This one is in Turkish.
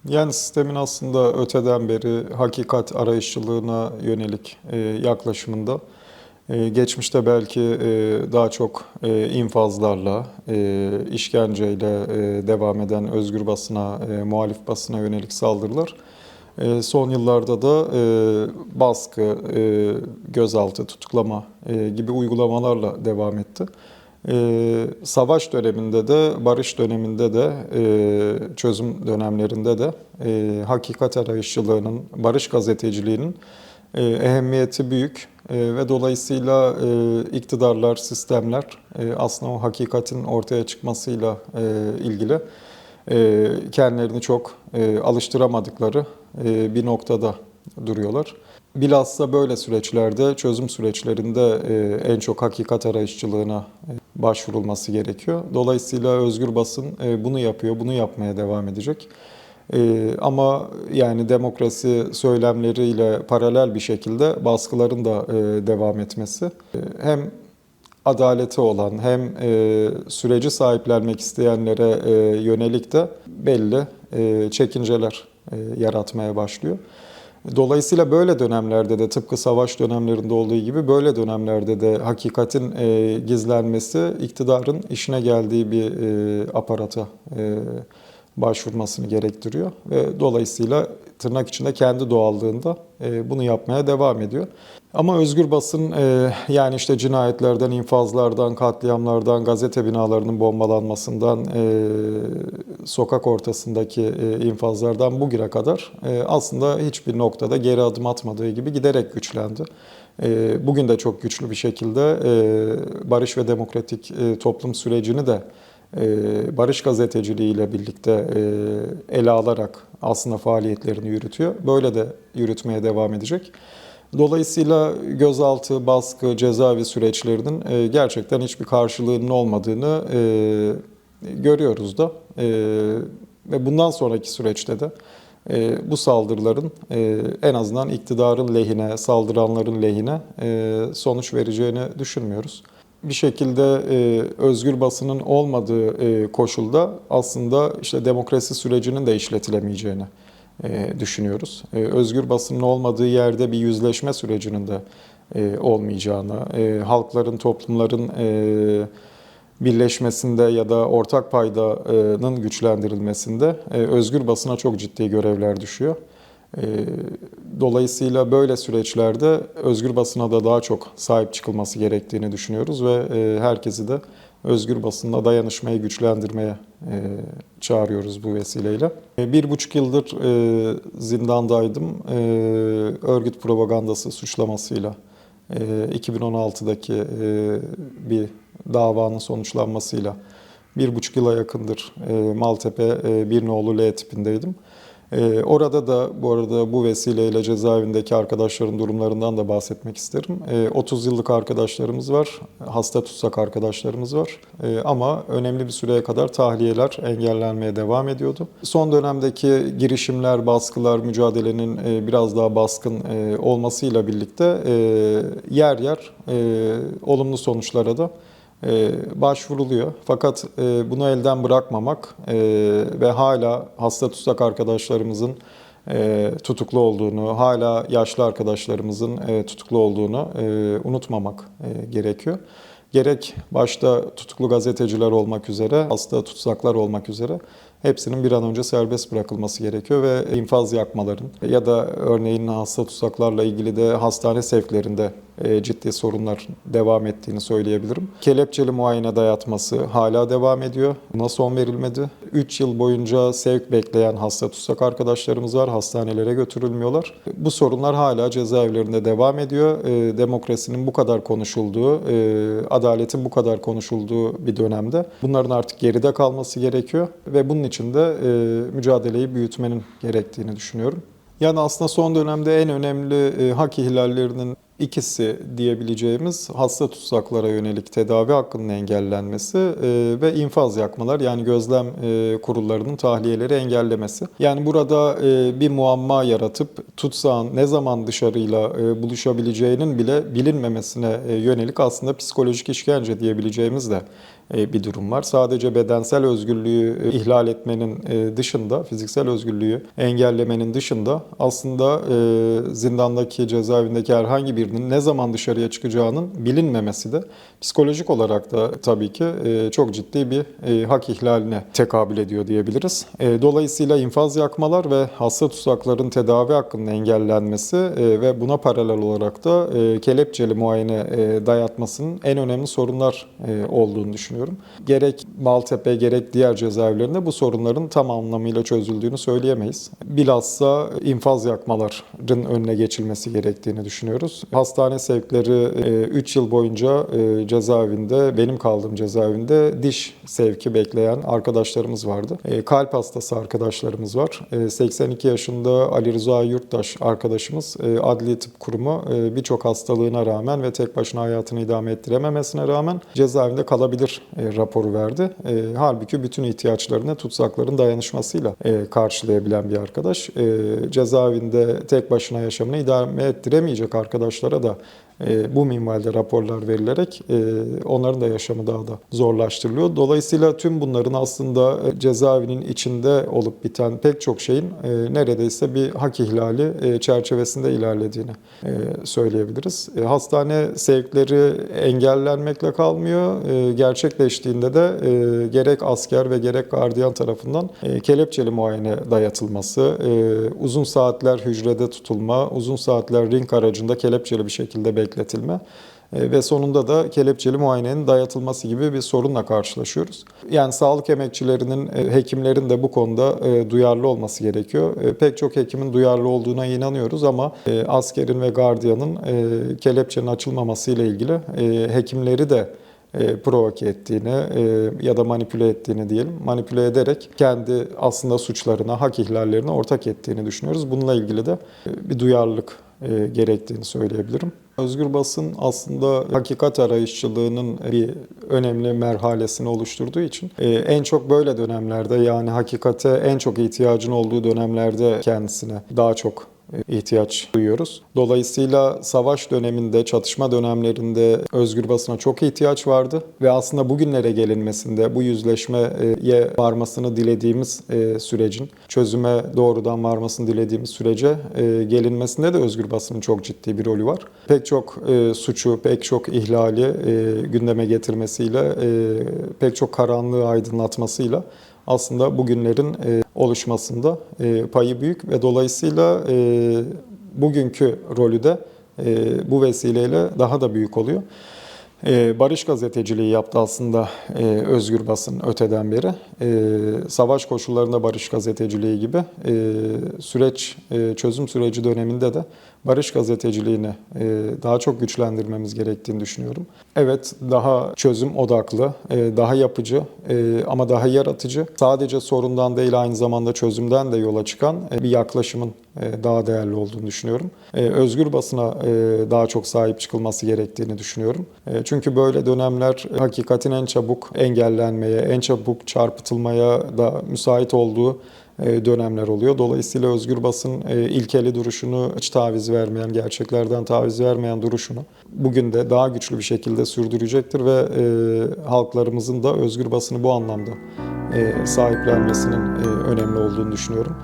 Yani sistemin aslında öteden beri hakikat arayışçılığına yönelik yaklaşımında geçmişte belki daha çok infazlarla, işkenceyle devam eden özgür basına, muhalif basına yönelik saldırılar. Son yıllarda da baskı, gözaltı, tutuklama gibi uygulamalarla devam etti. Savaş döneminde de, barış döneminde de, çözüm dönemlerinde de hakikat arayışçılığının, barış gazeteciliğinin ehemmiyeti büyük ve dolayısıyla iktidarlar, sistemler aslında o hakikatin ortaya çıkmasıyla ilgili kendilerini çok alıştıramadıkları bir noktada duruyorlar. Bilhassa böyle süreçlerde, çözüm süreçlerinde en çok hakikat arayışçılığına başvurulması gerekiyor. Dolayısıyla özgür basın bunu yapıyor, bunu yapmaya devam edecek. Ama yani demokrasi söylemleriyle paralel bir şekilde baskıların da devam etmesi hem adaleti olan hem süreci sahiplenmek isteyenlere yönelik de belli çekinceler yaratmaya başlıyor. Dolayısıyla böyle dönemlerde de tıpkı savaş dönemlerinde olduğu gibi böyle dönemlerde de hakikatin gizlenmesi iktidarın işine geldiği bir aparata başvurmasını gerektiriyor ve dolayısıyla tırnak içinde kendi doğallığında bunu yapmaya devam ediyor. Ama özgür basın yani işte cinayetlerden, infazlardan, katliamlardan, gazete binalarının bombalanmasından, sokak ortasındaki infazlardan bugüne kadar aslında hiçbir noktada geri adım atmadığı gibi giderek güçlendi. Bugün de çok güçlü bir şekilde barış ve demokratik toplum sürecini de barış gazeteciliği ile birlikte ele alarak aslında faaliyetlerini yürütüyor. Böyle de yürütmeye devam edecek. Dolayısıyla gözaltı, baskı, cezaevi süreçlerinin gerçekten hiçbir karşılığının olmadığını görüyoruz da. Ve bundan sonraki süreçte de bu saldırıların en azından iktidarın lehine, saldıranların lehine sonuç vereceğini düşünmüyoruz. Bir şekilde özgür basının olmadığı koşulda aslında işte demokrasi sürecinin de işletilemeyeceğini düşünüyoruz. Özgür basının olmadığı yerde bir yüzleşme sürecinin de olmayacağını, halkların, toplumların birleşmesinde ya da ortak paydanın güçlendirilmesinde özgür basına çok ciddi görevler düşüyor. Dolayısıyla böyle süreçlerde özgür basına da daha çok sahip çıkılması gerektiğini düşünüyoruz ve herkesi de özgür basınla dayanışmayı güçlendirmeye çağırıyoruz bu vesileyle. 1,5 yıldır zindandaydım. Örgüt propagandası suçlamasıyla 2016'daki bir davanın sonuçlanmasıyla 1,5 yıla yakındır Maltepe Birnoğlu L tipindeydim. Orada da bu arada bu vesileyle cezaevindeki arkadaşların durumlarından da bahsetmek isterim. 30 yıllık arkadaşlarımız var, hasta tutsak arkadaşlarımız var. Ama önemli bir süreye kadar tahliyeler engellenmeye devam ediyordu. Son dönemdeki girişimler, baskılar, mücadelenin biraz daha baskın olmasıyla birlikte yer yer olumlu sonuçlara da başvuruluyor. Fakat bunu elden bırakmamak ve hala hasta tutsak arkadaşlarımızın tutuklu olduğunu, hala yaşlı arkadaşlarımızın tutuklu olduğunu unutmamak gerekiyor. Gerek başta tutuklu gazeteciler olmak üzere, hasta tutsaklar olmak üzere hepsinin bir an önce serbest bırakılması gerekiyor ve infaz yakmaların ya da örneğin hasta tutsaklarla ilgili de hastane sevklerinde ciddi sorunlar devam ettiğini söyleyebilirim. Kelepçeli muayene dayatması hala devam ediyor. Buna son verilmedi. 3 yıl boyunca sevk bekleyen hasta tutsak arkadaşlarımız var. Hastanelere götürülmüyorlar. Bu sorunlar hala cezaevlerinde devam ediyor. Demokrasinin bu kadar konuşulduğu, adaletin bu kadar konuşulduğu bir dönemde bunların artık geride kalması gerekiyor ve bunun için de mücadeleyi büyütmenin gerektiğini düşünüyorum. Yani aslında son dönemde en önemli hak ihlallerinin ikisi diyebileceğimiz hasta tutsaklara yönelik tedavi hakkının engellenmesi ve infaz yakmalar yani gözlem kurullarının tahliyeleri engellemesi. Yani burada bir muamma yaratıp tutsağın ne zaman dışarıyla buluşabileceğinin bile bilinmemesine yönelik aslında psikolojik işkence diyebileceğimiz de bir durum var. Sadece bedensel özgürlüğü ihlal etmenin dışında, fiziksel özgürlüğü engellemenin dışında aslında zindandaki, cezaevindeki herhangi birinin ne zaman dışarıya çıkacağının bilinmemesi de psikolojik olarak da tabii ki çok ciddi bir hak ihlaline tekabül ediyor diyebiliriz. Dolayısıyla infaz yakmalar ve hasta tutsakların tedavi hakkının engellenmesi ve buna paralel olarak da kelepçeli muayene dayatmasının en önemli sorunlar olduğunu düşünüyorum. Gerek Maltepe gerek diğer cezaevlerinde bu sorunların tam anlamıyla çözüldüğünü söyleyemeyiz. Bilhassa infaz yakmaların önüne geçilmesi gerektiğini düşünüyoruz. Hastane sevkleri 3 yıl boyunca cezaevinde, benim kaldığım cezaevinde diş sevki bekleyen arkadaşlarımız vardı. Kalp hastası arkadaşlarımız var. 82 yaşında Ali Rıza Yurttaş arkadaşımız Adli Tıp Kurumu birçok hastalığına rağmen ve tek başına hayatını idame ettirememesine rağmen cezaevinde kalabilir raporu verdi. Halbuki bütün ihtiyaçlarını tutsakların dayanışmasıyla karşılayabilen bir arkadaş. Cezaevinde tek başına yaşamını idame ettiremeyecek arkadaşlara da bu minvalde raporlar verilerek onların da yaşamı daha da zorlaştırılıyor. Dolayısıyla tüm bunların aslında cezaevinin içinde olup biten pek çok şeyin neredeyse bir hak ihlali çerçevesinde ilerlediğini söyleyebiliriz. Hastane sevkleri engellenmekle kalmıyor. Gerçekleştiğinde de gerek asker ve gerek gardiyan tarafından kelepçeli muayene dayatılması, uzun saatler hücrede tutulma, uzun saatler ring aracında kelepçeli bir şekilde bekletilme ve sonunda da kelepçeli muayenenin dayatılması gibi bir sorunla karşılaşıyoruz. Yani sağlık emekçilerinin, hekimlerin de bu konuda duyarlı olması gerekiyor. Pek çok hekimin duyarlı olduğuna inanıyoruz ama askerin ve gardiyanın kelepçenin açılmaması ile ilgili hekimleri de provoke ettiğini ya da manipüle ettiğini diyelim, manipüle ederek kendi aslında suçlarına, hak ihlallerine ortak ettiğini düşünüyoruz. Bununla ilgili de bir duyarlılık gerektiğini söyleyebilirim. Özgür basın aslında hakikat arayışçılığının bir önemli merhalesini oluşturduğu için en çok böyle dönemlerde, yani hakikate en çok ihtiyacın olduğu dönemlerde kendisine daha çok ihtiyaç duyuyoruz. Dolayısıyla savaş döneminde, çatışma dönemlerinde özgür basına çok ihtiyaç vardı ve aslında bugünlere gelinmesinde, bu yüzleşmeye varmasını dilediğimiz sürecin, çözüme doğrudan varmasını dilediğimiz sürece gelinmesinde de özgür basının çok ciddi bir rolü var. Pek çok suçu, pek çok ihlali gündeme getirmesiyle, pek çok karanlığı aydınlatmasıyla aslında bugünlerin oluşmasında payı büyük ve dolayısıyla bugünkü rolü de bu vesileyle daha da büyük oluyor. Barış gazeteciliği yaptı aslında özgür basın öteden beri. Savaş koşullarında barış gazeteciliği gibi çözüm süreci döneminde de barış gazeteciliğini daha çok güçlendirmemiz gerektiğini düşünüyorum. Evet, daha çözüm odaklı, daha yapıcı ama daha yaratıcı, sadece sorundan değil aynı zamanda çözümden de yola çıkan bir yaklaşımın daha değerli olduğunu düşünüyorum. Özgür basına daha çok sahip çıkılması gerektiğini düşünüyorum. Çünkü böyle dönemler hakikatin en çabuk engellenmeye, en çabuk çarpıtılmaya da müsait olduğu dönemler oluyor. Dolayısıyla özgür basın ilkeli duruşunu, hiç taviz vermeyen, gerçeklerden taviz vermeyen duruşunu bugün de daha güçlü bir şekilde sürdürecektir ve halklarımızın da özgür basını bu anlamda sahiplenmesinin önemli olduğunu düşünüyorum.